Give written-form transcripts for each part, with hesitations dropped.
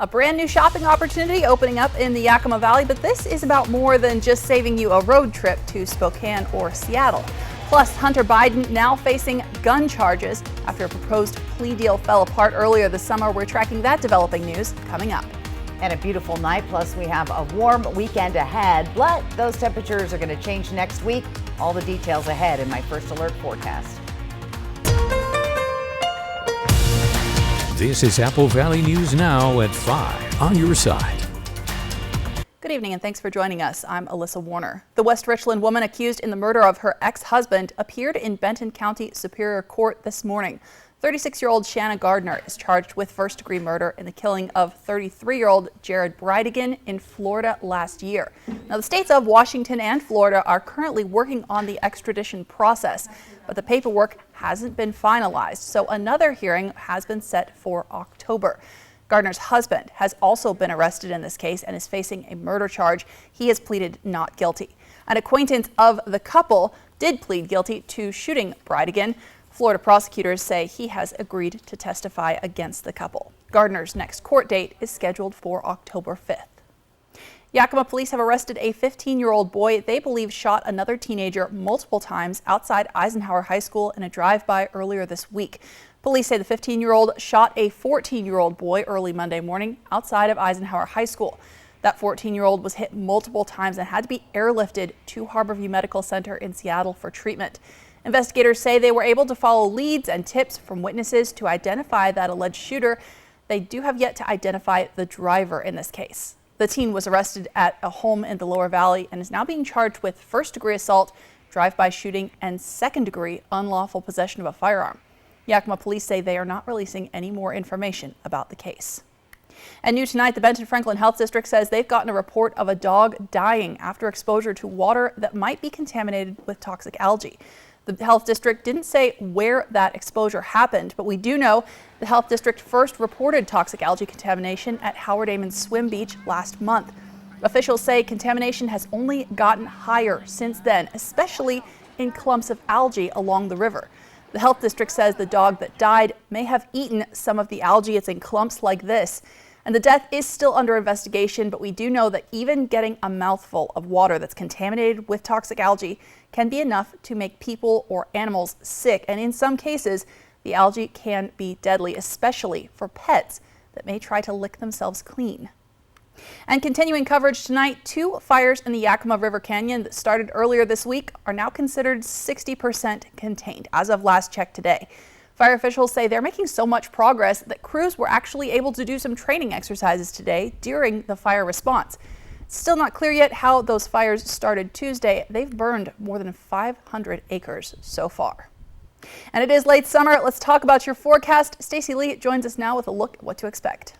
A brand new shopping opportunity opening up in the Yakima Valley, but this is about more than just saving you a road trip to Spokane or Seattle. Plus, Hunter Biden now facing gun charges after a proposed plea deal fell apart earlier this summer. We're tracking that developing news coming up. And a beautiful night, plus we have a warm weekend ahead, but those temperatures are going to change next week. All the details ahead in my First Alert forecast. This is Apple Valley News Now at 5 on your side. Good evening and thanks for joining us. I'm Alyssa Warner. The West Richland woman accused in the murder of her ex-husband appeared in Benton County Superior Court this morning. 36-year-old Shanna Gardner is charged with first-degree murder in the killing of 33-year-old Jared Bridegan in Florida last year. Now, the states of Washington and Florida are currently working on the extradition process, but the paperwork hasn't been finalized, so another hearing has been set for October. Gardner's husband has also been arrested in this case and is facing a murder charge. He has pleaded not guilty. An acquaintance of the couple did plead guilty to shooting Bridegan. Florida prosecutors say he has agreed to testify against the couple. Gardner's next court date is scheduled for October 5th. Yakima police have arrested a 15-year-old boy they believe shot another teenager multiple times outside Eisenhower High School in a drive-by earlier this week. Police say the 15-year-old shot a 14-year-old boy early Monday morning outside of Eisenhower High School. That 14-year-old was hit multiple times and had to be airlifted to Harborview Medical Center in Seattle for treatment. Investigators say they were able to follow leads and tips from witnesses to identify that alleged shooter. They do have yet to identify the driver in this case. The teen was arrested at a home in the Lower Valley and is now being charged with first-degree assault, drive-by shooting, and second-degree unlawful possession of a firearm. Yakima police say they are not releasing any more information about the case. And new tonight, the Benton Franklin Health District says they've gotten a report of a dog dying after exposure to water that might be contaminated with toxic algae. The health district didn't say where that exposure happened, but we do know the health district first reported toxic algae contamination at Howard Amon Swim Beach last month. Officials say contamination has only gotten higher since then, especially in clumps of algae along the river. The health district says the dog that died may have eaten some of the algae. It's in clumps like this. And the death is still under investigation, but we do know that even getting a mouthful of water that's contaminated with toxic algae can be enough to make people or animals sick. And in some cases, the algae can be deadly, especially for pets that may try to lick themselves clean. And continuing coverage tonight, 2 fires in the Yakima River Canyon that started earlier this week are now considered 60% contained as of last check today. Fire officials say they're making so much progress that crews were actually able to do some training exercises today during the fire response. It's still not clear yet how those fires started Tuesday. They've burned more than 500 acres so far. And it is late summer. Let's talk about your forecast. Stacy Lee joins us now with a look at what to expect.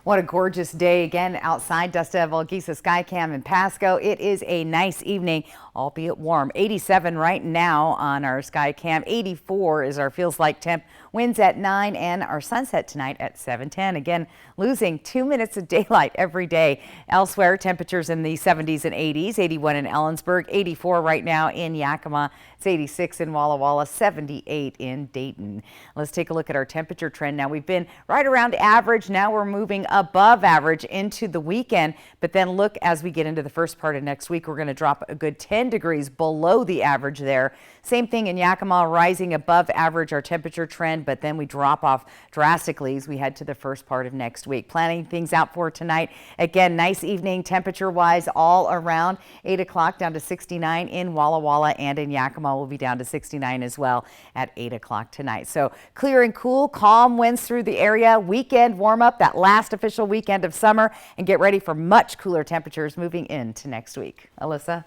What a gorgeous day again outside Desta Valgisa Skycam in Pasco. It is a nice evening, albeit warm. 87 right now on our Skycam. 84 is our feels like temp. Winds at 9 and our sunset tonight at 7:10. Again, losing 2 minutes of daylight every day. Elsewhere, temperatures in the 70s and 80s. 81 in Ellensburg, 84 right now in Yakima. It's 86 in Walla Walla, 78 in Dayton. Let's take a look at our temperature trend. Now, we've been right around average. Now we're moving above average into the weekend. But then look, as we get into the first part of next week, we're going to drop a good 10 degrees below the average there. Same thing in Yakima, rising above average, our temperature trend, but then we drop off drastically as we head to the first part of next week. Planning things out for tonight. Again, nice evening temperature-wise all around. 8 o'clock down to 69 in Walla Walla, and in Yakima will be down to 69 as well at 8 o'clock tonight. So clear and cool, calm winds through the area. Weekend warm up, that last official weekend of summer, and get ready for much cooler temperatures moving into next week. Alyssa?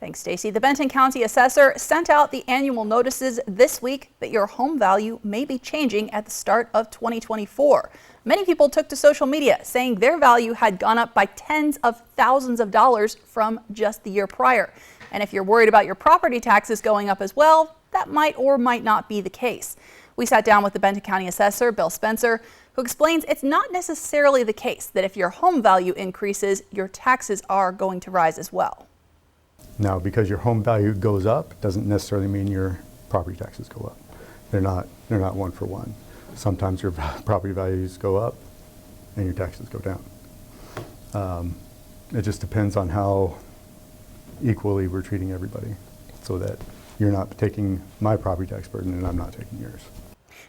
Thanks, Stacy. The Benton County Assessor sent out the annual notices this week that your home value may be changing at the start of 2024. Many people took to social media saying their value had gone up by tens of thousands of dollars from just the year prior. And if you're worried about your property taxes going up as well, that might or might not be the case. We sat down with the Benton County Assessor, Bill Spencer, who explains it's not necessarily the case that if your home value increases, your taxes are going to rise as well. Now, because your home value goes up doesn't necessarily mean your property taxes go up. They're not one for one. Sometimes your property values go up, and your taxes go down. It just depends on how equally we're treating everybody, so that you're not taking my property tax burden and I'm not taking yours.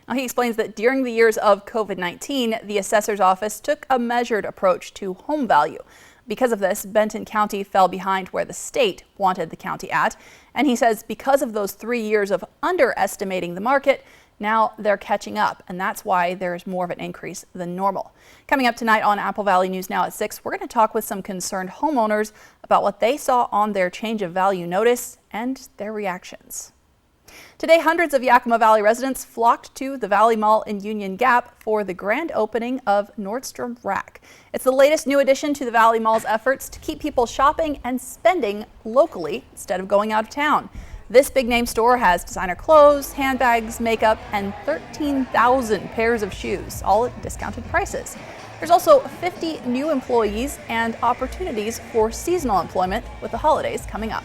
Now, he explains that during the years of COVID-19, the assessor's office took a measured approach to home value. Because of this, Benton County fell behind where the state wanted the county at. And he says because of those 3 years of underestimating the market, now they're catching up, and that's why there's more of an increase than normal. Coming up tonight on Apple Valley News Now at 6, we're going to talk with some concerned homeowners about what they saw on their change of value notice and their reactions. Today, hundreds of Yakima Valley residents flocked to the Valley Mall in Union Gap for the grand opening of Nordstrom Rack. It's the latest new addition to the Valley Mall's efforts to keep people shopping and spending locally instead of going out of town. This big name store has designer clothes, handbags, makeup, and 13,000 pairs of shoes, all at discounted prices. There's also 50 new employees and opportunities for seasonal employment with the holidays coming up.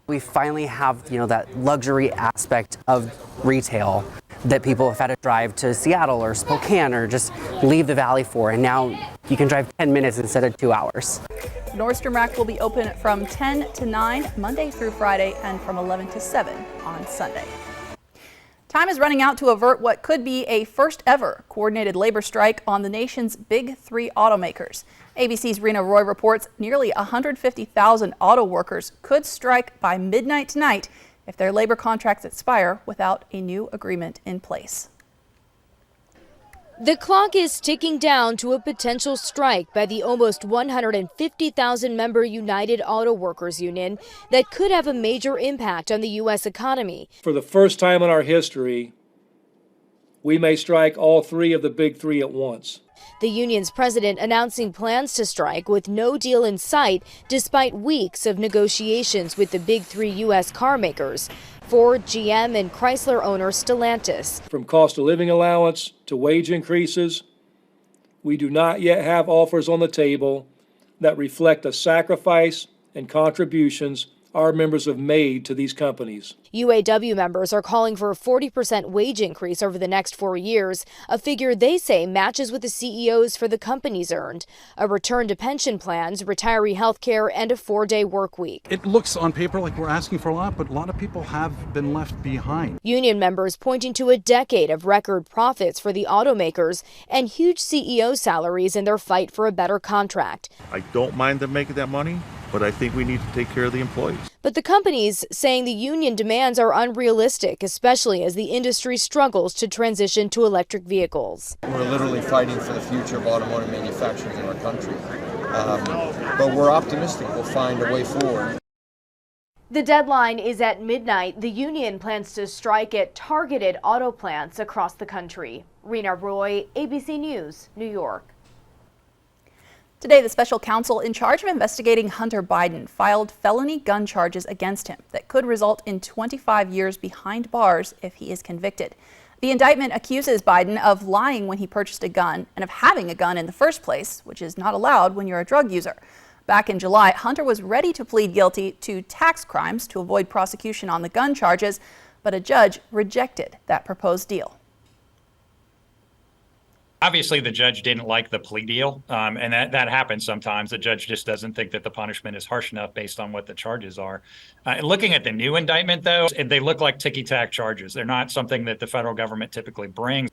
We finally have, that luxury aspect of retail that people have had to drive to Seattle or Spokane or just leave the valley for, and now you can drive 10 minutes instead of 2 hours. Nordstrom Rack will be open from 10 to 9 Monday through Friday and from 11 to 7 on Sunday. Time is running out to avert what could be a first ever coordinated labor strike on the nation's big three automakers. ABC's Rena Roy reports nearly 150,000 auto workers could strike by midnight tonight if their labor contracts expire without a new agreement in place. The clock is ticking down to a potential strike by the almost 150,000 member United Auto Workers Union that could have a major impact on the U.S. economy. For the first time in our history, we may strike all three of the big three at once. The union's president announcing plans to strike with no deal in sight despite weeks of negotiations with the big three U.S. car makers, Ford, GM, and Chrysler owner Stellantis. From cost of living allowance to wage increases, we do not yet have offers on the table that reflect the sacrifice and contributions our members have made to these companies. UAW members are calling for a 40% wage increase over the next 4 years, a figure they say matches what the CEOs for the companies earned, a return to pension plans, retiree health care, and a 4-day work week. It looks on paper like we're asking for a lot, but a lot of people have been left behind. Union members pointing to a decade of record profits for the automakers and huge CEO salaries in their fight for a better contract. I don't mind them making that money, but I think we need to take care of the employees. But the companies saying the union demands are unrealistic, especially as the industry struggles to transition to electric vehicles. We're literally fighting for the future of automotive manufacturing in our country. But we're optimistic we'll find a way forward. The deadline is at midnight. The union plans to strike at targeted auto plants across the country. Rena Roy, ABC News, New York. Today, the special counsel in charge of investigating Hunter Biden filed felony gun charges against him that could result in 25 years behind bars if he is convicted. The indictment accuses Biden of lying when he purchased a gun and of having a gun in the first place, which is not allowed when you're a drug user. Back in July, Hunter was ready to plead guilty to tax crimes to avoid prosecution on the gun charges, but a judge rejected that proposed deal. Obviously, the judge didn't like the plea deal, and that happens sometimes. The judge just doesn't think that the punishment is harsh enough based on what the charges are. Looking at the new indictment, though, they look like ticky-tack charges. They're not something that the federal government typically brings.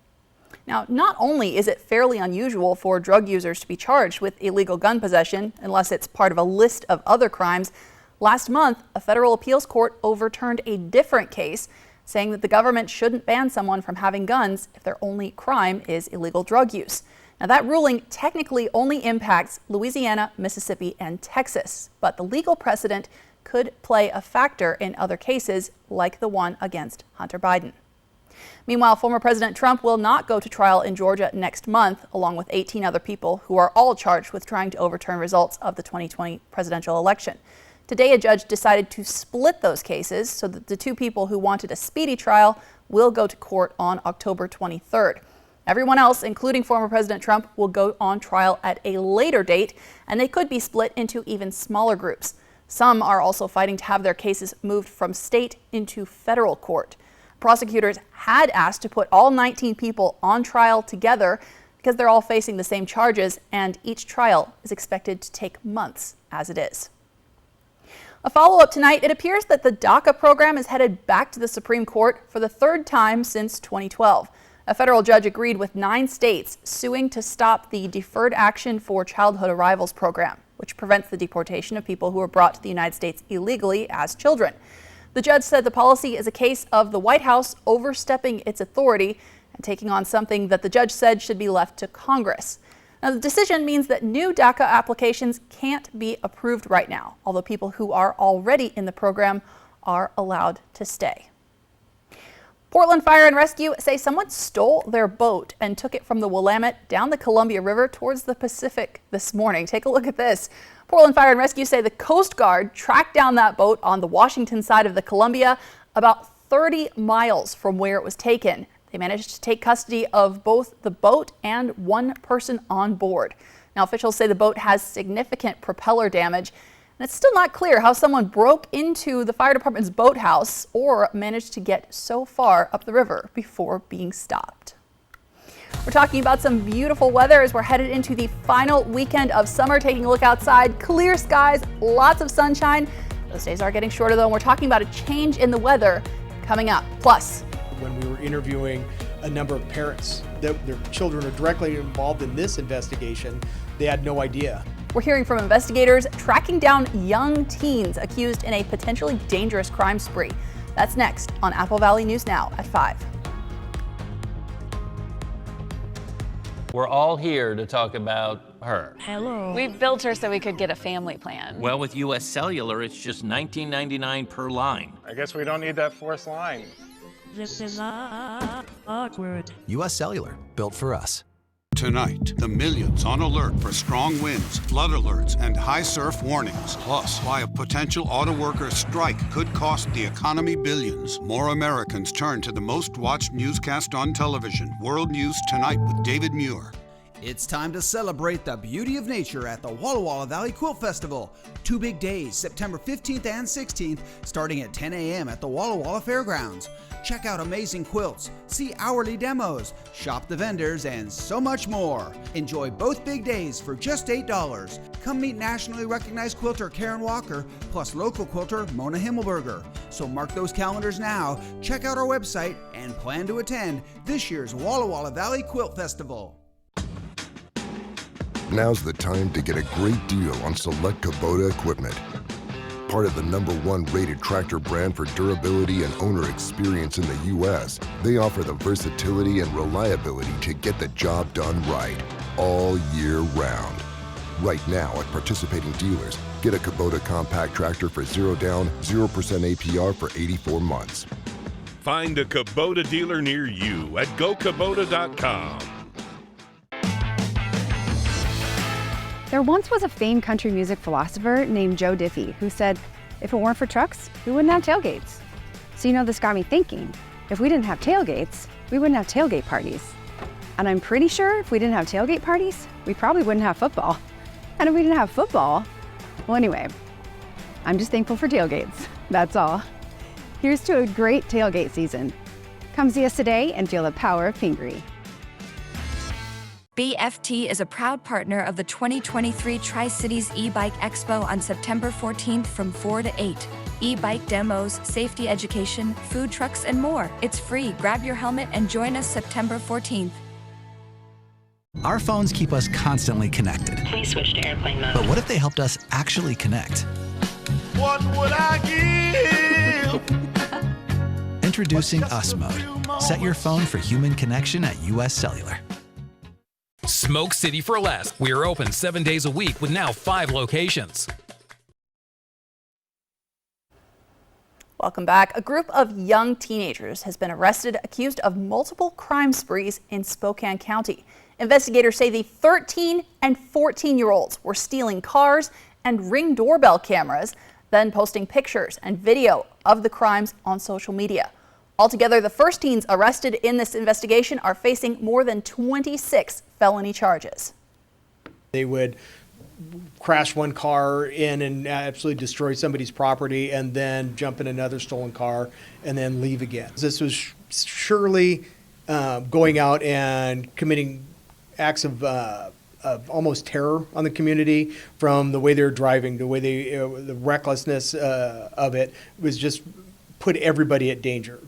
Now, not only is it fairly unusual for drug users to be charged with illegal gun possession unless it's part of a list of other crimes, last month, a federal appeals court overturned a different case saying that the government shouldn't ban someone from having guns if their only crime is illegal drug use. Now, that ruling technically only impacts Louisiana, Mississippi, and Texas, but the legal precedent could play a factor in other cases like the one against Hunter Biden. Meanwhile, former President Trump will not go to trial in Georgia next month, along with 18 other people who are all charged with trying to overturn results of the 2020 presidential election. Today, a judge decided to split those cases so that the two people who wanted a speedy trial will go to court on October 23rd. Everyone else, including former President Trump, will go on trial at a later date, and they could be split into even smaller groups. Some are also fighting to have their cases moved from state into federal court. Prosecutors had asked to put all 19 people on trial together. because they're all facing the same charges, and each trial is expected to take months as it is. A follow-up tonight, it appears that the DACA program is headed back to the Supreme Court for the third time since 2012. A federal judge agreed with 9 states suing to stop the Deferred Action for Childhood Arrivals program, which prevents the deportation of people who are brought to the United States illegally as children. The judge said the policy is a case of the White House overstepping its authority and taking on something that the judge said should be left to Congress. Now, the decision means that new DACA applications can't be approved right now, although people who are already in the program are allowed to stay. Portland Fire and Rescue say someone stole their boat and took it from the Willamette down the Columbia River towards the Pacific this morning. Take a look at this. Portland Fire and Rescue say the Coast Guard tracked down that boat on the Washington side of the Columbia about 30 miles from where it was taken. They managed to take custody of both the boat and one person on board. Now, officials say the boat has significant propeller damage, and it's still not clear how someone broke into the fire department's boathouse or managed to get so far up the river before being stopped. We're talking about some beautiful weather as we're headed into the final weekend of summer. Taking a look outside, clear skies, lots of sunshine. Those days are getting shorter though, and we're talking about a change in the weather coming up. Plus, when we were interviewing a number of parents that their children are directly involved in this investigation, they had no idea. We're hearing from investigators tracking down young teens accused in a potentially dangerous crime spree. That's next on Apple Valley News Now at 5. We're all here to talk about her. Hello. We built her so we could get a family plan. Well, with US Cellular, it's just $19.99 per line. I guess we don't need that fourth line. This is awkward. US Cellular, built for us. Tonight, the millions on alert for strong winds, flood alerts, and high surf warnings. Plus, why a potential auto workers' strike could cost the economy billions. More Americans turn to the most watched newscast on television, World News Tonight with David Muir. It's time to celebrate the beauty of nature at the Walla Walla Valley Quilt Festival. 2 big days, September 15th and 16th, starting at 10 a.m. at the Walla Walla Fairgrounds. Check out amazing quilts, see hourly demos, shop the vendors, and so much more. Enjoy both big days for just $8. Come meet nationally recognized quilter Karen Walker, plus local quilter Mona Himmelberger. So mark those calendars now, check out our website, and plan to attend this year's Walla Walla Valley Quilt Festival. Now's the time to get a great deal on select Kubota equipment. Part of the #1 rated tractor brand for durability and owner experience in the U.S., they offer the versatility and reliability to get the job done right, all year round. Right now at participating dealers, get a Kubota compact tractor for 0 down, 0% APR for 84 months. Find a Kubota dealer near you at gokubota.com. There once was a famed country music philosopher named Joe Diffie who said, if it weren't for trucks, we wouldn't have tailgates. So this got me thinking, if we didn't have tailgates, we wouldn't have tailgate parties. And I'm pretty sure if we didn't have tailgate parties, we probably wouldn't have football. And if we didn't have football, well anyway, I'm just thankful for tailgates, that's all. Here's to a great tailgate season. Come see us today and feel the power of Pingree. BFT is a proud partner of the 2023 Tri-Cities e-Bike Expo on September 14th from 4 to 8. E-bike demos, safety education, food trucks, and more. It's free. Grab your helmet and join us September 14th. Our phones keep us constantly connected. Please switch to airplane mode. But what if they helped us actually connect? What would I give? Introducing US Mode. Set your phone for human connection at US Cellular. Smoke City for Less. We are open 7 days a week with now 5 locations. Welcome back. A group of young teenagers has been arrested accused of multiple crime sprees in Spokane County. Investigators say the 13 and 14-year-olds were stealing cars and Ring doorbell cameras, then posting pictures and video of the crimes on social media. Altogether, the first teens arrested in this investigation are facing more than 26 felony charges. They would crash one car in and absolutely destroy somebody's property and then jump in another stolen car and then leave again. This was surely going out and committing acts of almost terror on the community, from the way they're driving, the way the recklessness of it was just put everybody at danger.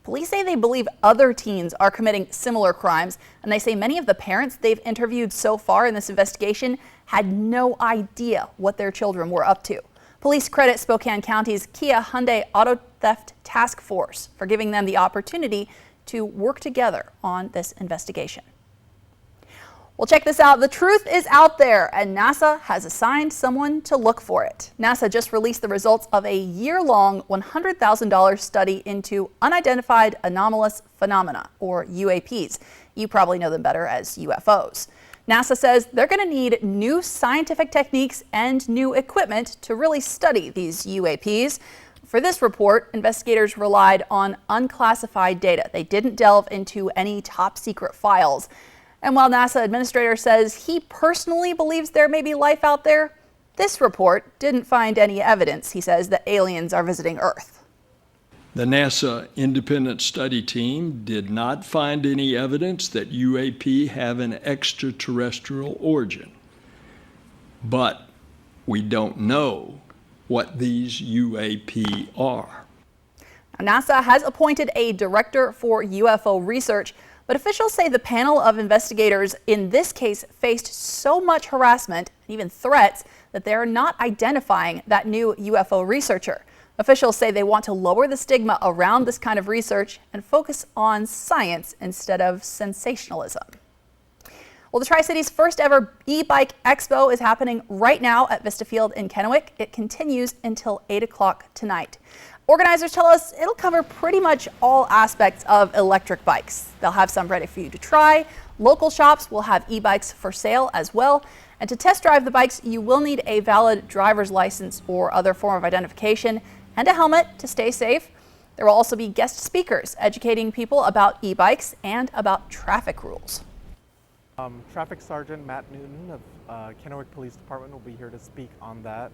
Police say they believe other teens are committing similar crimes, and they say many of the parents they've interviewed so far in this investigation had no idea what their children were up to. Police credit Spokane County's Kia Hyundai Auto Theft Task Force for giving them the opportunity to work together on this investigation. Well, check this out. The truth is out there, and NASA has assigned someone to look for it. NASA just released the results of a year-long $100,000 study into unidentified anomalous phenomena, or UAPs. You probably know them better as UFOs. NASA says they're going to need new scientific techniques and new equipment to really study these UAPs. For this report, investigators relied on unclassified data. They didn't delve into any top secret files. And while NASA administrator says he personally believes there may be life out there, this report didn't find any evidence, he says, that aliens are visiting Earth. The NASA independent study team did not find any evidence that UAP have an extraterrestrial origin. But we don't know what these UAP are. Now, NASA has appointed a director for UFO research, but officials say the panel of investigators in this case faced so much harassment and even threats that they are not identifying that new UFO researcher. Officials say they want to lower the stigma around this kind of research and focus on science instead of sensationalism. Well, the Tri-Cities' first ever e-bike expo is happening right now at Vista Field in Kennewick. It continues until 8 o'clock tonight. Organizers tell us it'll cover pretty much all aspects of electric bikes. They'll have some ready for you to try. Local shops will have e-bikes for sale as well. And to test drive the bikes, you will need a valid driver's license or other form of identification and a helmet to stay safe. There will also be guest speakers educating people about e-bikes and about traffic rules. Traffic Sergeant Matt Newton of Kennewick Police Department will be here to speak on that.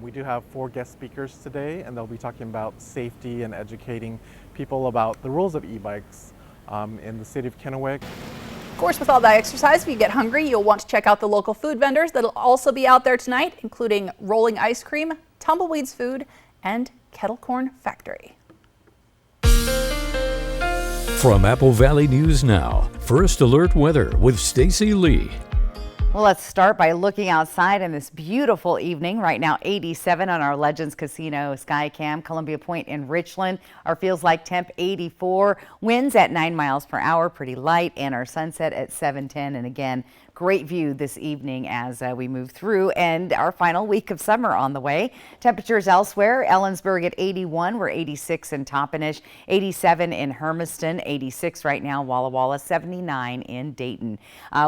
We do have 4 guest speakers today, and they'll be talking about safety and educating people about the rules of e-bikes in the city of Kennewick. Of course, with all that exercise, if you get hungry, you'll want to check out the local food vendors that'll also be out there tonight, including Rolling Ice Cream, Tumbleweeds Food, and Kettle Corn Factory. From Apple Valley News Now, First Alert Weather with Stacy Lee. Well, let's start by looking outside in this beautiful evening. Right now, 87 on our Legends Casino Skycam. Columbia Point in Richland. Our feels like temp 84. Winds at 9 miles per hour, pretty light, and our sunset at 7:10. And again, great view this evening as we move through, and our final week of summer on the way. Temperatures elsewhere: Ellensburg at 81, we're 86 in Toppenish, 87 in Hermiston, 86 right now, Walla Walla, 79 in Dayton.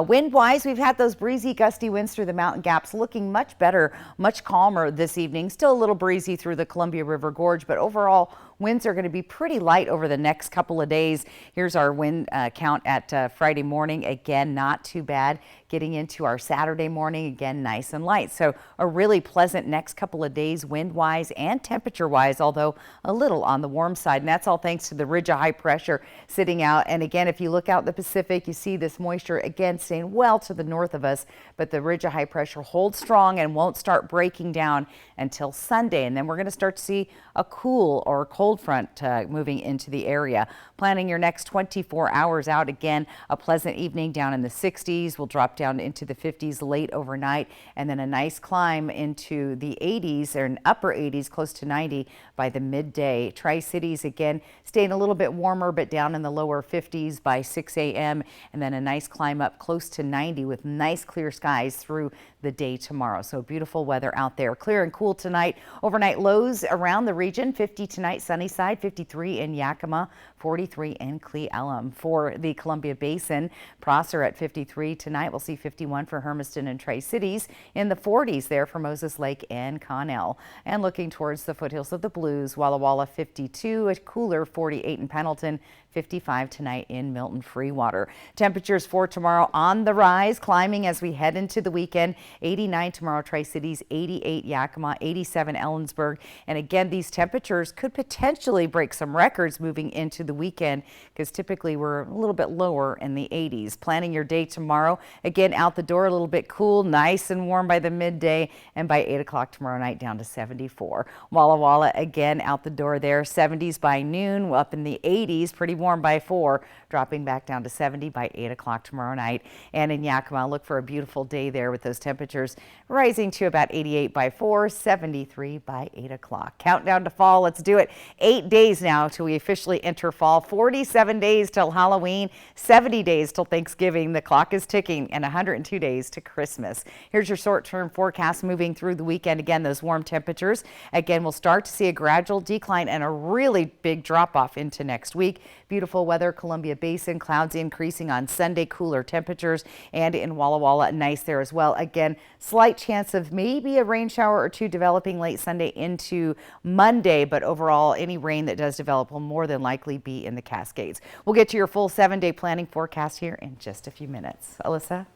Wind-wise, we've had those breezy, gusty winds through the mountain gaps, looking much better, much calmer this evening. Still a little breezy through the Columbia River Gorge, but overall, winds are going to be pretty light over the next couple of days. Here's our wind count at Friday morning. Again, not too bad. Getting into our Saturday morning, again, nice and light. So a really pleasant next couple of days wind-wise and temperature-wise, although a little on the warm side. And that's all thanks to the ridge of high pressure sitting out. And again, if you look out in the Pacific, you see this moisture again staying well to the north of us. But the ridge of high pressure holds strong and won't start breaking down until Sunday. And then we're going to start to see a cool or cold front moving into the area. Planning your next 24 hours out, again, a pleasant evening down in the 60s. We'll drop down into the 50s late overnight, and then a nice climb into the 80s or an upper 80s, close to 90 by the midday. Tri-Cities again staying a little bit warmer, but down in the lower 50s by 6 a.m. and then a nice climb up close to 90 with nice clear skies through the day tomorrow. So beautiful weather out there. Clear and cool tonight. Overnight lows around the region: 50 tonight, Sunnyside, 53 in Yakima, 43 in Cle Elum. For the Columbia Basin, Prosser at 53 tonight. We'll see 51 for Hermiston and Tri-Cities, in the 40s there for Moses Lake and Connell. And looking towards the foothills of the Blues, Walla Walla 52, a cooler 48 in Pendleton, 55 tonight in Milton Freewater. Temperatures for tomorrow on the rise, climbing as we head into the weekend. 89 tomorrow, Tri-Cities, 88 Yakima, 87 Ellensburg. And again, these temperatures could potentially break some records moving into the weekend because typically we're a little bit lower in the 80s. Planning your day tomorrow. Again, out the door a little bit cool, nice and warm by the midday, and by 8 o'clock tomorrow night down to 74. Walla Walla again out the door there, 70s by noon, up in the 80s, pretty warm by 4, dropping back down to 70 by 8 o'clock tomorrow night. And in Yakima, look for a beautiful day there with those temperatures rising to about 88 by 4, 73 by 8 o'clock. Countdown to fall, let's do it. 8 days now till we officially enter fall, 47 days till Halloween, 70 days till Thanksgiving. The clock is ticking, and 102 days to Christmas. Here's your short-term forecast moving through the weekend. Again, those warm temperatures. Again, we'll start to see a gradual decline and a really big drop-off into next week. Beautiful weather, Columbia Basin, clouds increasing on Sunday, cooler temperatures, and in Walla Walla, nice there as well. Again, slight chance of maybe a rain shower or two developing late Sunday into Monday, but overall, any rain that does develop will more than likely be in the Cascades. We'll get to your full 7-day planning forecast here in just a few minutes. Alyssa?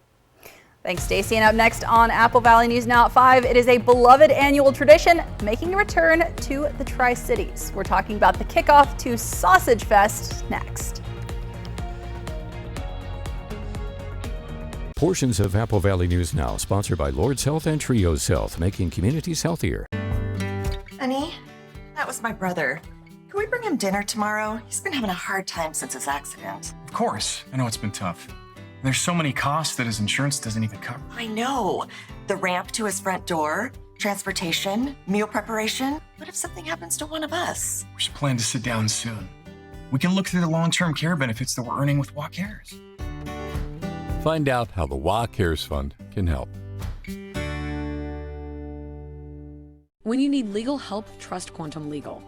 Thanks, Stacey. And up next on Apple Valley News Now at 5, it is a beloved annual tradition making a return to the Tri-Cities. We're talking about the kickoff to Sausage Fest next. Portions of Apple Valley News Now, sponsored by Lord's Health and Trios Health, making communities healthier. Honey, that was my brother. Can we bring him dinner tomorrow? He's been having a hard time since his accident. Of course. I know it's been tough. There's so many costs that his insurance doesn't even cover. I know. The ramp to his front door, transportation, meal preparation. What if something happens to one of us? We should plan to sit down soon. We can look through the long-term care benefits that we're earning with WA Cares. Find out how the WA Cares Fund can help. When you need legal help, trust Quantum Legal.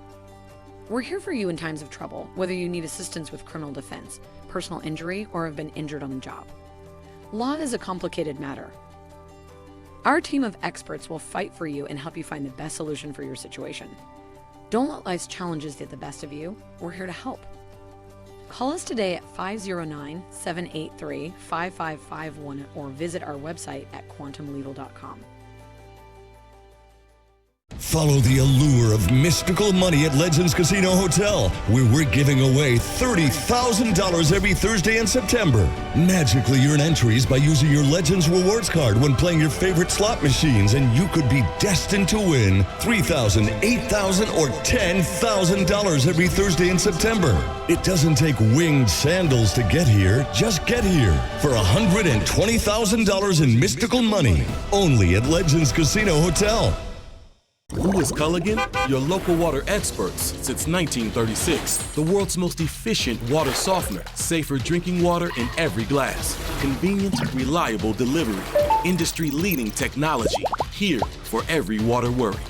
We're here for you in times of trouble, whether you need assistance with criminal defense, personal injury, or have been injured on the job. Law is a complicated matter. Our team of experts will fight for you and help you find the best solution for your situation. Don't let life's challenges get the best of you. We're here to help. Call us today at 509-783-5551 or visit our website at quantumlegal.com. Follow the allure of mystical money at Legends Casino Hotel, where we're giving away $30,000 every Thursday in September. Magically earn entries by using your Legends Rewards card when playing your favorite slot machines, and you could be destined to win $3,000, $8,000, or $10,000 every Thursday in September. It doesn't take winged sandals to get here. Just get here for $120,000 in mystical money, only at Legends Casino Hotel. Who is Culligan? Your local water experts since 1936. The world's most efficient water softener. Safer drinking water in every glass. Convenient, reliable delivery. Industry-leading technology. Here for every water worry.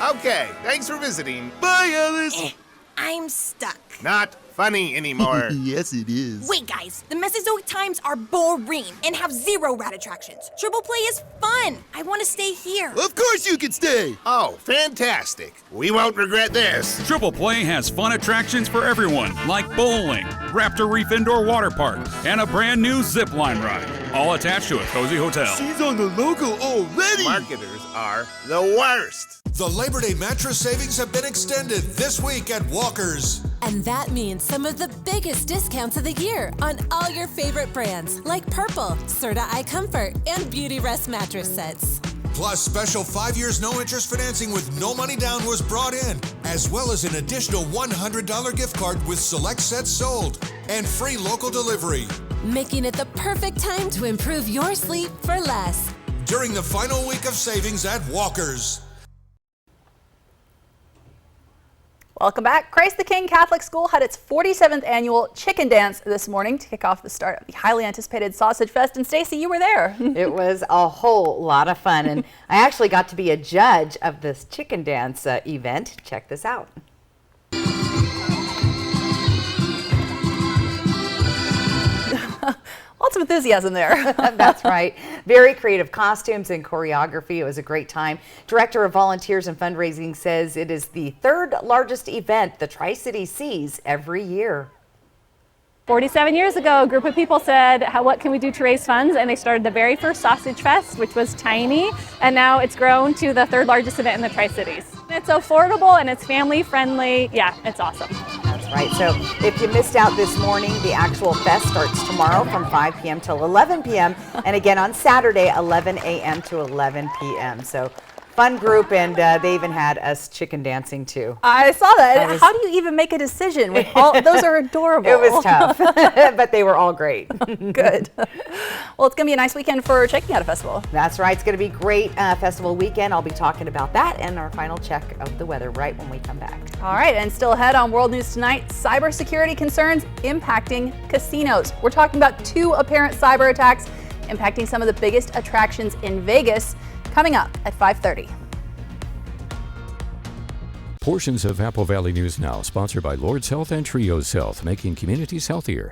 Okay, thanks for visiting. Bye, Alice. I'm stuck. Not funny anymore. Yes, it is. Wait, guys. The Mesozoic times are boring and have 0 rad attractions. Triple play is fun. I want to stay here. Of course you can stay. Oh, fantastic. We won't regret this. Triple Play has fun attractions for everyone, like bowling, Raptor Reef Indoor Water Park, and a brand new zip line ride, all attached to a cozy hotel. She's on the logo already. Marketers are the worst. The Labor Day mattress savings have been extended this week at Walker's. And that means some of the biggest discounts of the year on all your favorite brands like Purple, Serta iComfort, and Beauty Rest mattress sets. Plus, special 5 years no interest financing with no money down was brought in, as well as an additional $100 gift card with select sets sold, and free local delivery. Making it the perfect time to improve your sleep for less. During the final week of savings at Walker's. Welcome back. Christ the King Catholic School had its 47th annual chicken dance this morning to kick off the start of the highly anticipated Sausage Fest. And Stacey, you were there. It was a whole lot of fun. And I actually got to be a judge of this chicken dance event. Check this out. Lots of enthusiasm there. That's right. Very creative costumes and choreography. It was a great time. Director of Volunteers and Fundraising says it is the 3rd largest event the Tri-Cities sees every year. 47 years ago, a group of people said, what can we do to raise funds? And they started the very first Sausage Fest, which was tiny, and now it's grown to the 3rd largest event in the Tri-Cities. It's affordable and it's family friendly. Yeah, it's awesome. That's right. So if you missed out this morning, the actual fest starts tomorrow from 5 p.m. till 11 p.m. and again on Saturday, 11 a.m. to 11 p.m. So fun group, and they even had us chicken dancing too. I saw that. How do you even make a decision? With all those are adorable. It was tough, but they were all great. Good. Well, it's going to be a nice weekend for checking out a festival. That's right. It's going to be great festival weekend. I'll be talking about that and our final check of the weather right when we come back. All right, and still ahead on World News Tonight, cybersecurity concerns impacting casinos. We're talking about 2 apparent cyber attacks impacting some of the biggest attractions in Vegas. Coming up at 5:30. Portions of Apple Valley News Now, sponsored by Lord's Health and Trios Health, making communities healthier.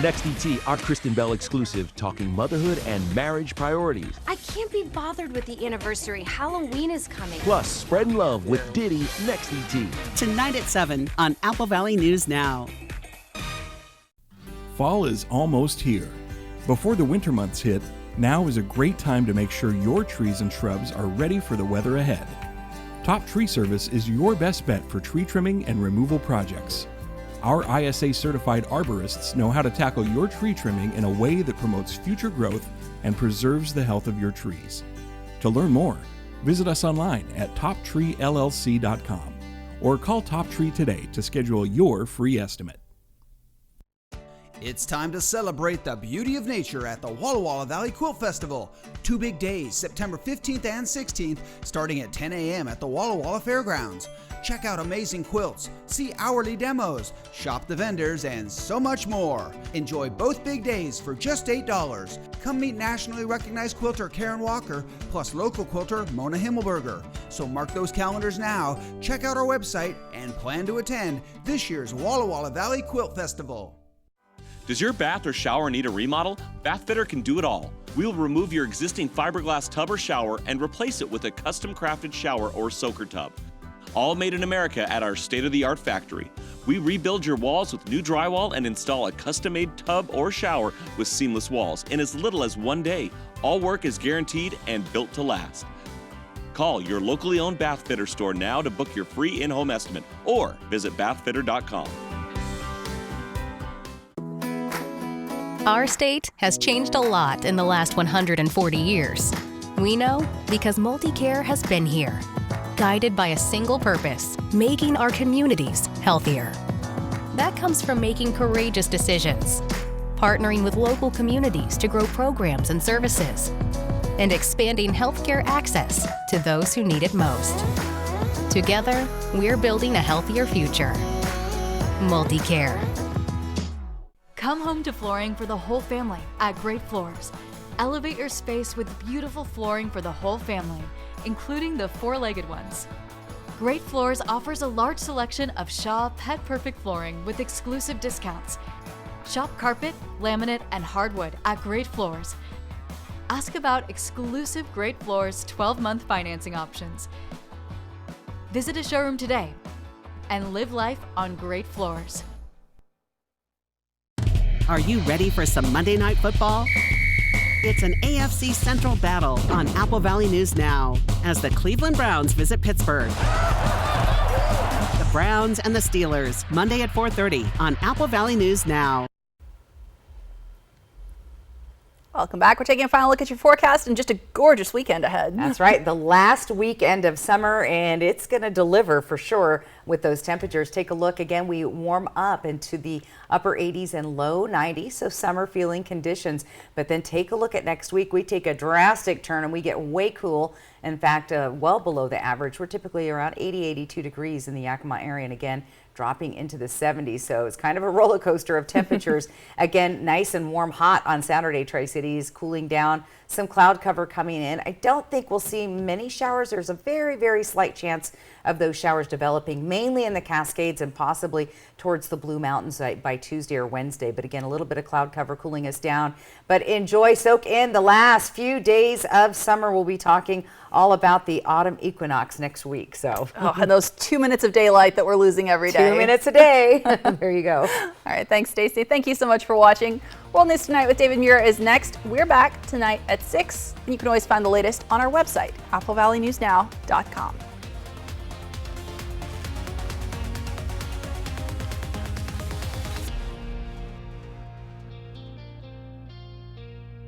Next ET, our Kristen Bell exclusive, talking motherhood and marriage priorities. I can't be bothered with the anniversary. Halloween is coming. Plus, spreading love with Diddy. Next ET. Tonight at 7 on Apple Valley News Now. Fall is almost here. Before the winter months hit, now is a great time to make sure your trees and shrubs are ready for the weather ahead. Top Tree Service is your best bet for tree trimming and removal projects. Our ISA certified arborists know how to tackle your tree trimming in a way that promotes future growth and preserves the health of your trees. To learn more, visit us online at toptreellc.com or call Top Tree today to schedule your free estimate. It's time to celebrate the beauty of nature at the Walla Walla Valley Quilt Festival. 2 big days, September 15th and 16th, starting at 10 a.m. at the Walla Walla Fairgrounds. Check out amazing quilts, see hourly demos, shop the vendors, and so much more. Enjoy both big days for just $8. Come meet nationally recognized quilter Karen Walker, plus local quilter Mona Himmelberger. So mark those calendars now, check out our website, and plan to attend this year's Walla Walla Valley Quilt Festival. Does your bath or shower need a remodel? Bathfitter can do it all. We'll remove your existing fiberglass tub or shower and replace it with a custom crafted shower or soaker tub. All made in America at our state-of-the-art factory. We rebuild your walls with new drywall and install a custom-made tub or shower with seamless walls in as little as 1 day. All work is guaranteed and built to last. Call your locally owned Bathfitter store now to book your free in-home estimate or visit bathfitter.com. Our state has changed a lot in the last 140 years. We know because MultiCare has been here, guided by a single purpose, making our communities healthier. That comes from making courageous decisions, partnering with local communities to grow programs and services, and expanding healthcare access to those who need it most. Together, we're building a healthier future. MultiCare. Come home to flooring for the whole family at Great Floors. Elevate your space with beautiful flooring for the whole family, including the four-legged ones. Great Floors offers a large selection of Shaw Pet Perfect flooring with exclusive discounts. Shop carpet, laminate, and hardwood at Great Floors. Ask about exclusive Great Floors 12-month financing options. Visit a showroom today and live life on Great Floors. Are you ready for some Monday Night Football? It's an AFC Central battle on Apple Valley News Now as the Cleveland Browns visit Pittsburgh. The Browns and the Steelers, Monday at 4:30 on Apple Valley News Now. Welcome back. We're taking a final look at your forecast and just a gorgeous weekend ahead. That's right. The last weekend of summer, and it's going to deliver for sure with those temperatures. Take a look again. We warm up into the upper 80s and low 90s, so summer feeling conditions. But then take a look at next week. We take a drastic turn and we get way cool. In fact, well below the average. We're typically around 80, 82 degrees in the Yakima area, and again, dropping into the 70s. So it's kind of a roller coaster of temperatures. Again, nice and warm, hot on Saturday, Tri-Cities, cooling down, some cloud cover coming in. I don't think we'll see many showers. There's a very, very slight chance of those showers developing mainly in the Cascades and possibly towards the Blue Mountains by Tuesday or Wednesday. But again, a little bit of cloud cover cooling us down. But enjoy, soak in the last few days of summer. We'll be talking all about the autumn equinox next week. So, and those 2 minutes of daylight that we're losing every day. 2 minutes a day. There you go. All right, thanks, Stacey. Thank you so much for watching. World News Tonight with David Muir is next. We're back tonight at 6, and you can always find the latest on our website, AppleValleyNewsNow.com.